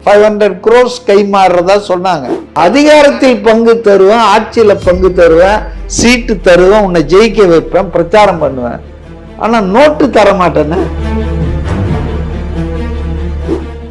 500 crores கைமாறுறதா சொன்னாங்க. அதிகாரத்தில் பங்கு தருவேன், ஆட்சியில பங்கு தருவேன், சீட்டு தருவேன், உன்னை ஜெயிக்க வைப்பேன், பிரச்சாரம் பண்ணுவேன். ஆனா நோட்டு தர மாட்டேன்னு.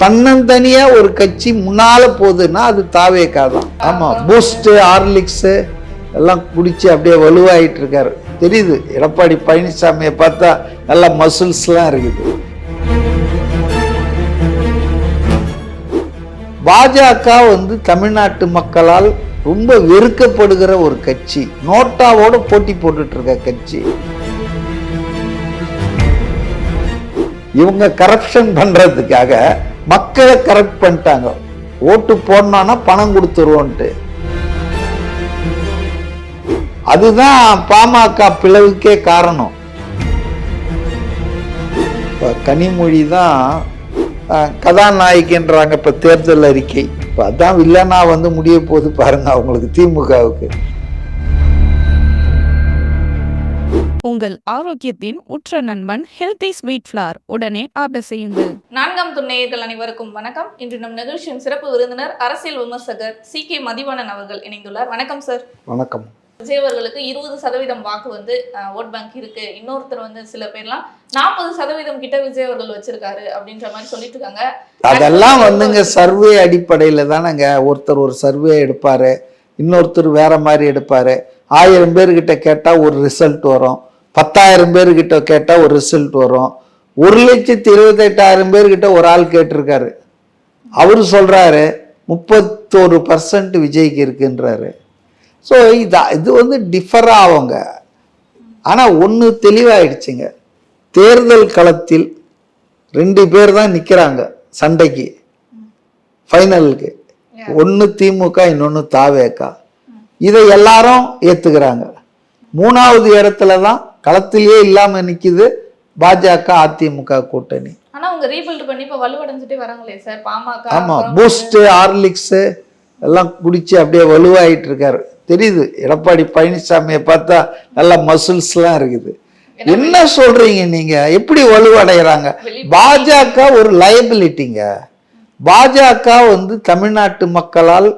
தன்னந்தனியா ஒரு கட்சி முன்னால போகுதுன்னா அது தாவேகா தான். ஆமா, பூஸ்ட், ஹார்லிக்ஸ் எல்லாம் குடிச்சு அப்படியே வலுவாயிட்டு இருக்காரு. தெரியுது, எடப்பாடி பழனிசாமியை பார்த்தா நல்ல மசில்ஸ்லாம் இருக்குது. பாஜக தமிழ்நாட்டு மக்களால் ரொம்ப வெறுக்கப்படுகிற ஒரு கட்சி, நோட்டாவோட போட்டி போட்டுட்டு இருக்க கட்சி. இவங்க கரப்ஷன் பண்றதுக்காக மக்களை கரெக்ட் பண்ணிட்டாங்க. ஓட்டு போடணும்னா பணம் கொடுத்துருவோன்ட்டு. அதுதான் பாமக பிளவுக்கே காரணம். கனிமொழி தான் கதாநாயகின்றாங்க இப்ப தேர்தல் அறிக்கை. இப்ப அதான் வில்லனா முடிய போது பாருங்க அவங்களுக்கு, திமுகவுக்கு. உங்கள் ஆரோக்கியத்தின் உற்ற நண்பன் ஹெல்தி ஸ்வீட் ஃப்ளார் உடனே ஆர்டர் செய்யுங்கள். 4ஆம் துணையர்கள் அனைவருக்கும் வணக்கம். இன்று நம் நிகழ்ச்சியின் சிறப்பு விருந்தினர் அரசியல் விமர்சகர் சி.கே. மதிவாணன் அவர்கள் இணைந்துள்ளார். வணக்கம் சார். வணக்கம். விஜய் அவர்களுக்கு 20% வாக்கு ஓட் பேங்க் இருக்கு. இன்னொருத்தர் சில பேர்லாம் 40% கிட்ட விஜய் அவர்கள் வச்சிருக்காரு அப்படின்ற மாதிரி சொல்லிட்டு இருக்காங்க. அதெல்லாம் சர்வே அடிப்படையில தானங்க. ஒருத்தர் ஒரு சர்வே எடுப்பாரு, இன்னொருத்தர் வேற மாதிரி எடுப்பாரு. 1000 பேர்கிட்ட கேட்டா ஒரு ரிசல்ட் வரும், 10,000 பேர்கிட்ட கேட்டா ஒரு ரிசல்ட் வரும். 1,28,000 பேர்கிட்ட ஒரு ஆள் கேட்டிருக்காரு. அவரு சொல்றாரு 31% விஜய்க்கு இருக்குன்றாரு. ஸோ இது டிஃபர் ஆகுங்க. ஆனா ஒன்று தெளிவாயிடுச்சுங்க, தேர்தல் களத்தில் 2 பேர் தான் நிக்கிறாங்க சண்டைக்கு, ஃபைனலுக்கு. ஒன்று திமுக, இன்னொன்னு தாவேகா. இதை எல்லாரும் ஏத்துக்கிறாங்க. 3வது இடத்துல தான் களத்திலேயே இல்லாம நிக்குது பாஜக அதிமுக கூட்டணி. ஆனா அவங்க ரீபில்ட் பண்ணி இப்ப வலுவடைஞ்சிட்டே வராங்களே சார் பாமக. ஆமா, பூஸ்ட், ஹார்லிக்ஸ் எல்லாம் குடிச்சு அப்படியே வலுவாயிட்டு இருக்காரு. தெரியுது, எடப்பாடி பழனிசாமியை பார்த்தா நல்ல மசில்ஸ்லாம் இருக்குது. என்ன சொல்றீங்க நீங்க? எப்படி வலுவடைகிறாங்க? பாஜக ஒரு லயபிலிட்டிங்க. பாஜக தமிழ்நாட்டு மக்களால்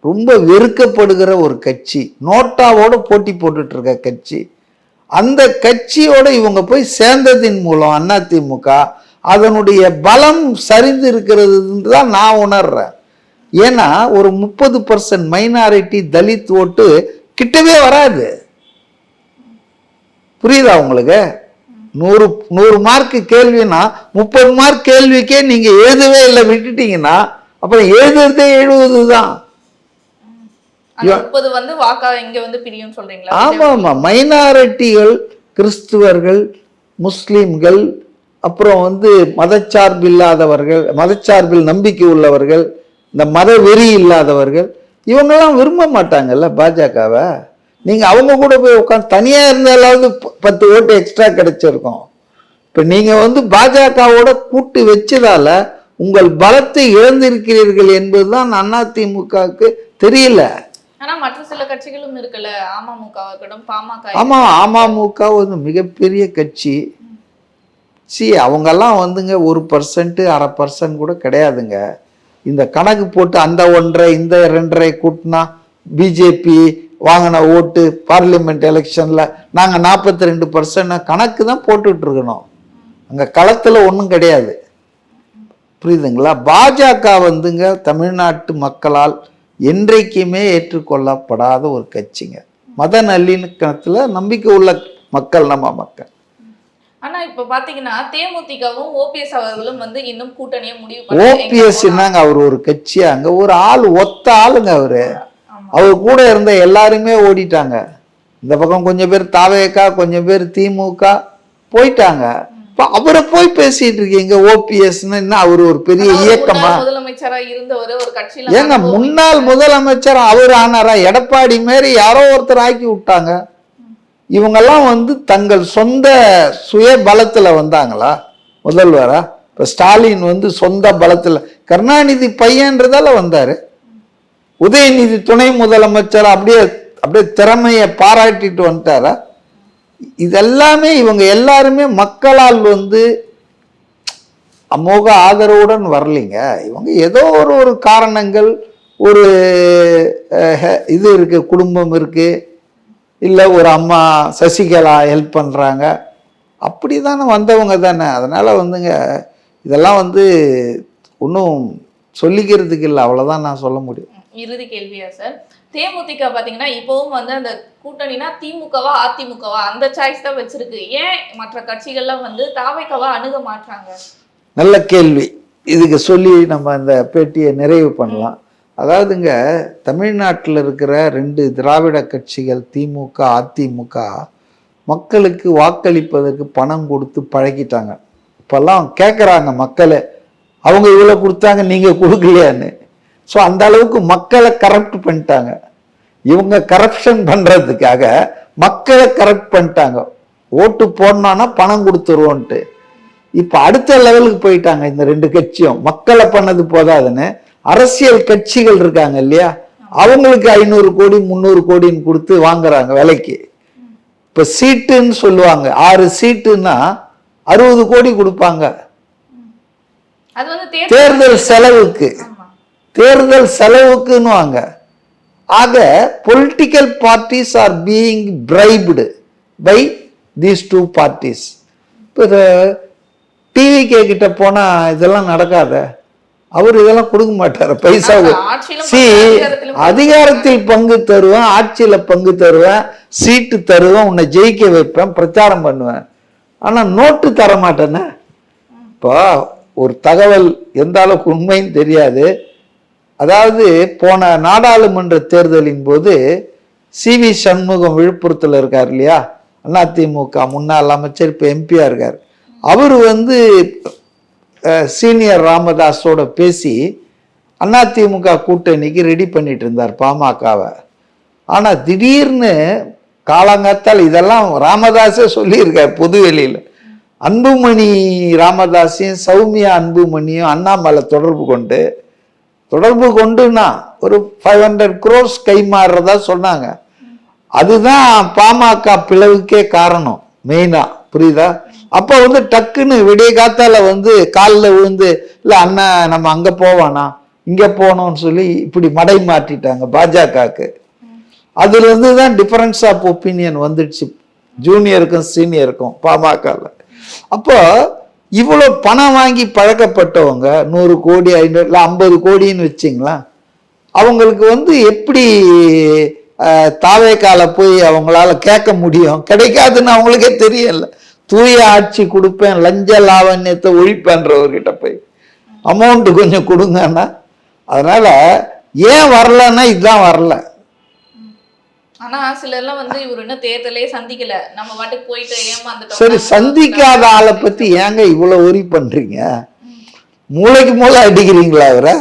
ரொம்ப வெறுக்கப்படுகிற ஒரு கட்சி, நோட்டாவோட போட்டி போட்டுட்டு இருக்க கட்சி. அந்த கட்சியோட இவங்க போய் சேர்ந்ததின் மூலம் அதிமுக அதனுடைய பலம் சரிந்து இருக்கிறது தான் நான் உணர்றேன். ஏன்னா ஒரு 30% மைனாரிட்டி தலித் ஓட்டு கிட்டவே வராது. புரியுதா உங்களுக்கு? 100 மார்க் கேள்வினா 30 மார்க் கேள்விக்கே நீங்க எழுதவே இல்லை விட்டுட்டீங்கன்னா அப்புறம் எழுதுறதே 70 தான். ஆமா ஆமா, மைனாரிட்டிகள், கிறிஸ்துவர்கள், முஸ்லிம்கள், அப்புறம் மதச்சார்பில்லாதவர்கள், மதச்சார்பில் நம்பிக்கை உள்ளவர்கள், இந்த மத வெறி இல்லாதவர்கள், இவங்கெல்லாம் விரும்ப மாட்டாங்கல்ல பாஜகவை. நீங்க அவங்க கூட போய் உட்காந்து தனியா இருந்தாலாவது 10 ஓட்டு எக்ஸ்ட்ரா கிடைச்சிருக்கும். இப்ப நீங்க பாஜகவோட கூட்டு வச்சதால உங்கள் பலத்தை இழந்திருக்கிறீர்கள் என்பதுதான் அதிமுகவுக்கு தெரியல. ஆனா மற்ற சில கட்சிகளும் இருக்குல்ல, அமமுக, பாமக. ஆமா, அமமுக மிகப்பெரிய கட்சி. அவங்கெல்லாம் 1%, 1/2% கூட கிடையாதுங்க. இந்த கணக்கு போட்டு அந்த 1.5 இந்த 2.5 கூட்டினா பிஜேபி வாங்கின ஓட்டு பார்லிமெண்ட் எலெக்ஷன்ல நாங்க 42% கணக்கு தான் போட்டுட்டு இருக்கணும். அங்க களத்துல ஒன்றும் கிடையாது. புரியுதுங்களா? பாஜக தமிழ்நாட்டு மக்களால் என்றைக்குமே ஏற்றுக்கொள்ளப்படாத ஒரு கட்சிங்க. மத நல்லிணக்கத்துல நம்பிக்கை உள்ள மக்கள் நம்ம மக்கள். ஆனா இப்ப பாத்தீங்கன்னா தேமுதிகவும் ஓபிஎஸ் அவர்களும் இன்னும் கூட்டணியை முடிவு ஓபிஎஸ் என்னங்க, அவர் ஒரு கட்சியா? அங்க ஒரு ஆள், ஒத்த ஆளுங்க அவரு. அவர் கூட இருந்த எல்லாருமே ஓடிட்டாங்க. இந்த பக்கம் கொஞ்சம் பேர் தாவேகா, கொஞ்சம் பேர் திமுக போயிட்டாங்க. அவரை போய் பேசிட்டு இருக்கீங்க ஓபிஎஸ். அவர் ஒரு பெரிய இயக்கமா? முதலமைச்சரா இருந்தவர் ஒரு கட்சியில. ஏங்க முன்னாள் முதலமைச்சர் அவர் ஆனாரா? எடப்பாடி மாரி யாரோ ஒருத்தர் ஆக்கி விட்டாங்க. இவங்கெல்லாம் தங்கள் சொந்த சுய பலத்துல வந்தாங்களா முதல்வரா? இப்ப ஸ்டாலின் சொந்த பலத்துல, கருணாநிதி பையன்றதால வந்தாரு. உதயநிதி துணை முதலமைச்சர் அப்படியே திறமையை பாராட்டிட்டு வந்துட்டாரா? இதெல்லாமே இவங்க எல்லாருமே மக்களால் அமோக ஆதரவுடன் வரலைங்க. இவங்க ஏதோ ஒரு காரணங்கள், ஒரு இது இருக்கு, குடும்பம் இருக்கு, இல்லை ஒரு அம்மா சசிகலா ஹெல்ப் பண்ணுறாங்க, அப்படி தானே வந்தவங்க தானே. அதனால் வந்துங்க இதெல்லாம் வந்து ஒன்றும் சொல்லிக்கிறதுக்கு இல்லை, அவ்வளோதான் நான் சொல்ல முடியும். இறுதி கேள்வியா சார், தேமுதிக பாத்தீங்கன்னா இப்பவும் வந்து அந்த கூட்டணினா திமுகவா அதிமுகவா அந்த சாய்ஸ் தான் வச்சிருக்கு. ஏன் மற்ற கட்சிகள்லாம் வந்து தாவேக்காவா அணுக மாட்டாங்க? நல்ல கேள்வி. இதுக்கு சொல்லி நம்ம இந்த பேட்டியை நிறைவு பண்ணலாம். அதாவதுங்க, தமிழ்நாட்டில் இருக்கிற 2 திராவிட கட்சிகள் திமுக அதிமுக மக்களுக்கு வாக்களிப்பதற்கு பணம் கொடுத்து பழகிட்டாங்க. இப்பெல்லாம் கேட்குறாங்க மக்களே, அவங்க இவ்வளோ கொடுத்தாங்க நீங்கள் கொடுக்கலையான்னு. ஸோ அந்த அளவுக்கு மக்களை கரப்ட் பண்ணிட்டாங்க. இவங்க கரப்ஷன் பண்ணுறதுக்காக மக்களை கரப்ட் பண்ணிட்டாங்க. ஓட்டு போடணும்னா பணம் கொடுத்துருவோன்ட்டு. இப்போ அடுத்த லெவலுக்கு போயிட்டாங்க இந்த 2 கட்சியும். மக்களை பண்ணது போதாதுன்னு அரசியல் கட்சிகள் இருக்காங்க இல்லையா, அவங்களுக்கு 500 கோடி 300 கோடின்னு கொடுத்து வாங்குறாங்க விலைக்கு. இப்போ சீட்டுன்னு சொல்லுவாங்க, 6 சீட்டுன்னா 60 கோடி கொடுப்பாங்க அது வந்து தேர்தல் செலவுக்கு. தேர்தல் செலவுக்குன்னு வாங்க. ஆக political parties are being bribed by these 2 parties. இப்போ டிவிகே கிட்ட போனா இதெல்லாம் நடக்காத, அவர் இதெல்லாம் கொடுக்க மாட்டார் பைசா. அதிகாரத்தில் பங்கு தருவேன், ஆட்சியில பங்கு தருவேன், சீட்டு தருவேன், உன்னை ஜெயிக்க வைப்பேன், பிரச்சாரம் பண்ணுவேன், ஆனா நோட்டு தர மாட்டேன்னு. இப்போ ஒரு தகவல் எந்த அளவுக்கு உண்மைன்னு தெரியாது. அதாவது போன நாடாளுமன்ற தேர்தலின் போது CV சண்முகம் விழுப்புரத்தில் இருக்கார் இல்லையா, அதிமுக முன்னாள் அமைச்சர், இப்போ எம்பியா இருக்கார். அவர் வந்து சீனியர் ராமதாஸோட பேசி அதிமுக கூட்டணிக்கு ரெடி பண்ணிட்டு இருந்தார் பாமகவை. ஆனால் திடீர்னு காலங்காத்தால் இதெல்லாம் ராமதாஸே சொல்லியிருக்கார் பொதுவெளியில், அன்புமணி ராமதாஸையும் சௌமியா அன்புமணியும் அண்ணாமலை தொடர்பு கொண்டுனா ஒரு 500 crores கை மாறுறதா சொன்னாங்க. அதுதான் பாமக பிளவுக்கே காரணம் மெயினா, புரியுதா? அப்ப வந்து டக்குன்னு விடிய காத்தால வந்து காலில் விழுந்து, இல்லை அண்ணா நம்ம அங்க போவானா இங்க போனோம்னு சொல்லி இப்படி மடை மாற்றிட்டாங்க பாஜகவுக்கு. அதுல இருந்து தான் டிஃபரன்ஸ் ஆஃப் ஒப்பீனியன் வந்துடுச்சு ஜூனியருக்கும் சீனியருக்கும் பாமகவில். அப்போ இவ்வளோ பணம் வாங்கி பழக்கப்பட்டவங்க 100 கோடி 500 இல்லை 50 கோடின்னு வச்சிங்களா, அவங்களுக்கு வந்து எப்படி தாவேக்கால போய் அவங்களால கேட்க முடியும்? கிடைக்காதுன்னு அவங்களுக்கே தெரியல. தூய ஆட்சி கொடுப்பேன், லஞ்ச லாவண்யத்தை ஒழிப்பேன்றவர்கிட்ட போய் அமௌண்ட் கொஞ்சம் கொடுங்கன்னா, அதனால ஏன் வரலன்னா இதுதான் வரல. ஆனா சிலர்லாம் வந்து இவர் இன்னும் தேர்தலே சந்திக்கல, நம்ம பாட்டுக்கு போயிட்டு ஏமாந்துட்டோம். சரி, சந்திக்காத ஆளை பத்தி ஏங்க இவ்வளவு ஒரி பண்றீங்க? மூளைக்கு மூளை அடிக்கிறீங்களா? அவரை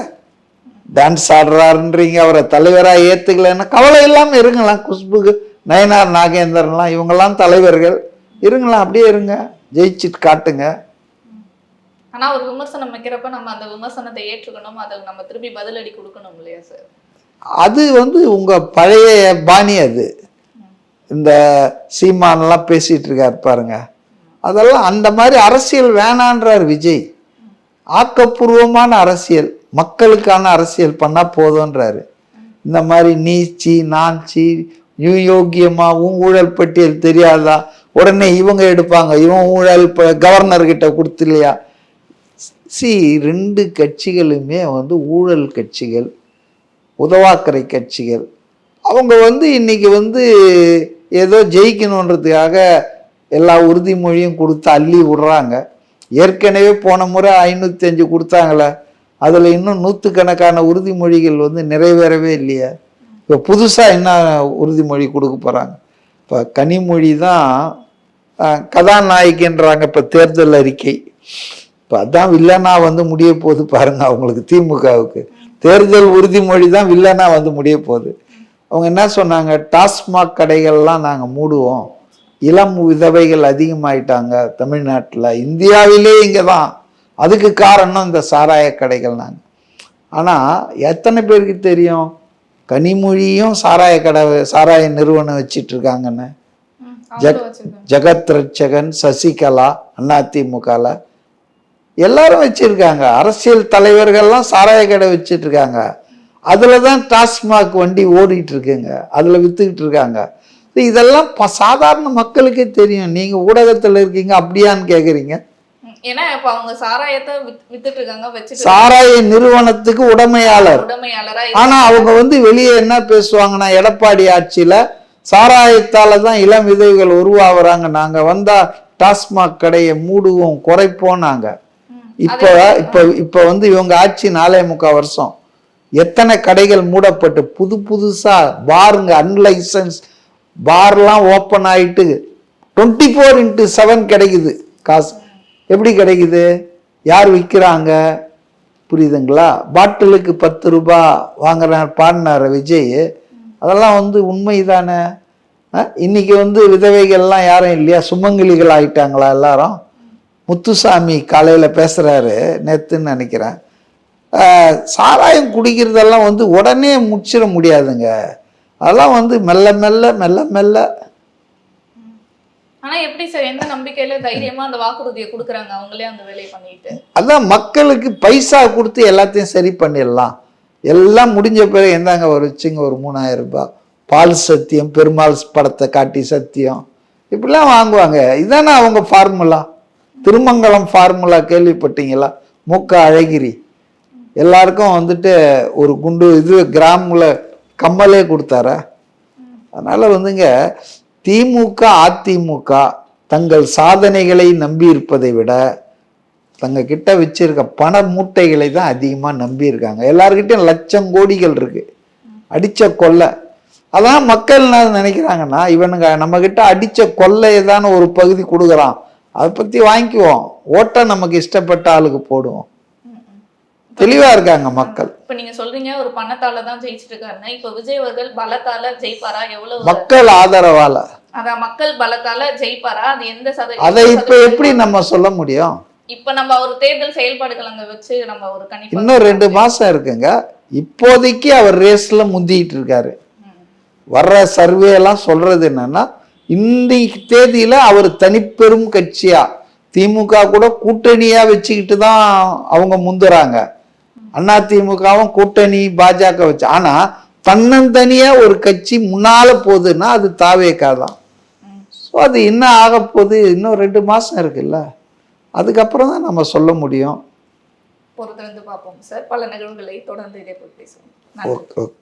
டான்ஸ் ஆடுறாருன்றீங்க, அவரை தலைவராக ஏத்துக்கலன்னா கவலை இல்லாம இருங்களாம். குஷ்புக்கு நயனார் நாகேந்திரன்லாம் இவங்கெல்லாம் தலைவர்கள், இருங்களாம், அப்படியே இருங்க, ஜெயிச்சுட்டு காட்டுங்க. ஆனா ஒரு விமர்சனம் வைக்கிறப்ப நம்ம அந்த விமர்சனத்தை ஏற்றுக்கணும், அதை நம்ம திருப்பி பதிலடி கொடுக்கணும் இல்லையா சார்? அது வந்து உங்க பழைய பாணி. அது இந்த சீமானெல்லாம் பேசிட்டு இருக்காரு பாருங்க, அதெல்லாம் அந்த மாதிரி அரசியல் வேணான்றார் விஜய். ஆக்கப்பூர்வமான அரசியல், மக்களுக்கான அரசியல் பண்ணா போதும்ன்றாரு. இந்த மாதிரி நீச்சி நாச்சி யோக்கியமாகவும் ஊழல் பட்டியல் தெரியாதா, உடனே இவங்க எடுப்பாங்க, இவன் ஊழல் கவர்னர்கிட்ட கொடுத்துலையா. 2 கட்சிகளுமே வந்து ஊழல் கட்சிகள், உதவாக்கரை கட்சிகள். அவங்க வந்து இன்னைக்கு வந்து ஏதோ ஜெயிக்கணுன்றதுக்காக எல்லா உறுதிமொழியும் கொடுத்து அள்ளி விடுறாங்க. ஏற்கனவே போன முறை 505 கொடுத்தாங்களே, அதில் இன்னும் 100கணக்கான உறுதிமொழிகள் வந்து நிறைவேறவே இல்லையா. இப்போ புதுசாக என்ன உறுதிமொழி கொடுக்க போகிறாங்க? இப்போ கனிமொழி தான் கதாநாயகின்றாங்க இப்போ தேர்தல் அறிக்கை. இப்போ அதான் வில்லனா வந்து முடிய போகுது பாருங்க அவங்களுக்கு. திமுகவுக்கு தேர்தல் உறுதிமொழி தான் வில்லனா வந்து முடிய போகுது. அவங்க என்ன சொன்னாங்க? டாஸ்மாக் கடைகள்லாம் நாங்கள் மூடுவோம், இளம் விதவைகள் அதிகமாயிட்டாங்க தமிழ்நாட்டில், இந்தியாவிலே இங்கே தான், அதுக்கு காரணம் இந்த சாராய கடைகள். நாங்கள் ஆனால் எத்தனை பேருக்கு தெரியும் கனிமொழியும் சாராய நிறுவனம் வச்சிட்டு இருக்காங்கன்னு? ஜெகத் ரட்சகன், சசிகலா அதிமுகவில் எல்லாரும் வச்சிருக்காங்க. அரசியல் தலைவர்கள்லாம் சாராய கடை வச்சிட்டு இருக்காங்க. அதுல தான் டாஸ்மாக் வண்டி ஓடிட்டு இருக்குங்க, அதுல வித்துக்கிட்டு இருக்காங்க. இதெல்லாம் சாதாரண மக்களுக்கே தெரியும். நீங்க ஊடகத்துல இருக்கீங்க, அப்படியான்னு கேக்குறீங்க. ஏன்னா இப்ப அவங்க சாராயத்தை வித்துட்டு இருக்காங்க, வச்சுட்டு சாராய நிறுவனத்துக்கு உடைமையாளர். உடைமையாளரா ஆனா அவங்க வெளியே என்ன பேசுவாங்கன்னா, எடப்பாடி ஆட்சியில சாராயத்தால தான் இளம் விதைகள் உருவாகுறாங்க, நாங்க வந்தா டாஸ்மாக் கடையை மூடுவோம், குறைப்போம் நாங்க. இப்ப இப்ப இப்ப இவங்க ஆட்சி 4.25 வருஷம் எத்தனை கடைகள் மூடப்பட்டு புது புதுசா பாருங்க, அன்லைசன்ஸ் பார்லாம் ஓப்பன் ஆயிட்டு 24x7 கிடைக்குது காசு. எப்படி கிடைக்குது? யார் விற்கிறாங்க? புரியுதுங்களா? பாட்டிலுக்கு 10 ரூபாய் வாங்குறார் பாடினார் விஜய். அதெல்லாம் உண்மைதானே? இன்னைக்கு விதவைகள்லாம் யாரும் இல்லையா? சுமங்கலிகள் ஆயிட்டாங்களா எல்லாரும்? முத்துசாமி காலையில பேசுறாரு, நேத்துன்னு நினைக்கிறேன். சாராயம் குடிக்கிறதெல்லாம் உடனே முடிச்சிட முடியாதுங்க. அதெல்லாம் மெல்ல மெல்ல மெல்ல மெல்ல. ஆனா எப்படி சார் எந்த நம்பிக்கையில தைரியமா அந்த வாக்குறுதியை கொடுக்குறாங்க அவங்களே அந்த வேலையை பண்ணிட்டு? அதான் மக்களுக்கு பைசா கொடுத்து எல்லாத்தையும் சரி பண்ணிடலாம். எல்லாம் முடிஞ்ச பிறகு எந்தாங்க வச்சுங்க ஒரு 3000 ரூபாய் பால் சத்தியம், பெருமாள் படத்தை காட்டி சத்தியம், இப்படிலாம் வாங்குவாங்க. இதானே அவங்க ஃபார்முலா. திருமங்கலம் ஃபார்முலா கேள்விப்பட்டீங்களா? மூக்க அழகிரி எல்லாருக்கும் ஒரு குண்டு கிராமில் கம்மலே கொடுத்தாரா? அதனால திமுக அதிமுக தங்கள் சாதனைகளை நம்பி இருப்பதை விட தங்க கிட்ட வச்சிருக்க பண மூட்டைகளை தான் அதிகமா நம்பி இருக்காங்க. எல்லாருக்கிட்டையும் லட்சம் கோடிகள் இருக்கு, அடிச்ச கொள்ளை. அதான் மக்கள் என்ன நினைக்கிறாங்கன்னா, இவனுங்க நம்ம கிட்ட அடிச்ச கொள்ளையதான ஒரு பகுதி கொடுக்குறான், அதை பத்தி வாங்கிக்குவோம், ஓட்ட நமக்கு இஷ்டப்பட்ட ஆளுக்கு போடுவோம். தெளிவா இருக்காங்க மக்கள். இப்ப நீங்க சொல்றீங்க ஒரு பணத்தால தான் ஜெயிச்சிட்டு இருக்காருன்னா, இப்ப விஜய் அவர்கள் பலத்தால ஜெயிப்பாரா? எவ்வளவு மக்கள் ஆதரவால? அதான் மக்கள் பலத்தால ஜெயிப்பாரா? அது எந்த அதை இப்ப எப்படி நம்ம சொல்ல முடியும்? இப்ப நம்ம ஒரு தேர்தல் செயல்பாடுகள் அங்க வச்சு நம்ம ஒரு கணிப்பு. இன்னும் 2 மாசம் இருக்குங்க. இப்போதைக்கு அவர் ரேஸ்ல முந்திட்டு இருக்காரு. வர்ற சர்வே எல்லாம் சொல்றது என்னன்னா, இன்றைக்கு தேதியில அவர் தனிப்பெரும் கட்சியா திமுக கூட கூட்டணியா வச்சுக்கிட்டு தான் அவங்க முந்துறாங்க. அண்ணா திமுகவும் கூட்டணி பாஜக வச்சு. ஆனா தன்னந்தனியா ஒரு கட்சி முன்னால போகுதுன்னா அது தாவேகா தான். ஸோ அது என்ன ஆக போகுது? இன்னும் 2 மாசம் இருக்குல்ல, அதுக்கப்புறம் தான் நம்ம சொல்ல முடியும். பொறுத்திருந்து பார்ப்போம் சார். பல நிகழ்வுகளை தொடர்ந்து இதே போல் பேசுவோம். Okay okay.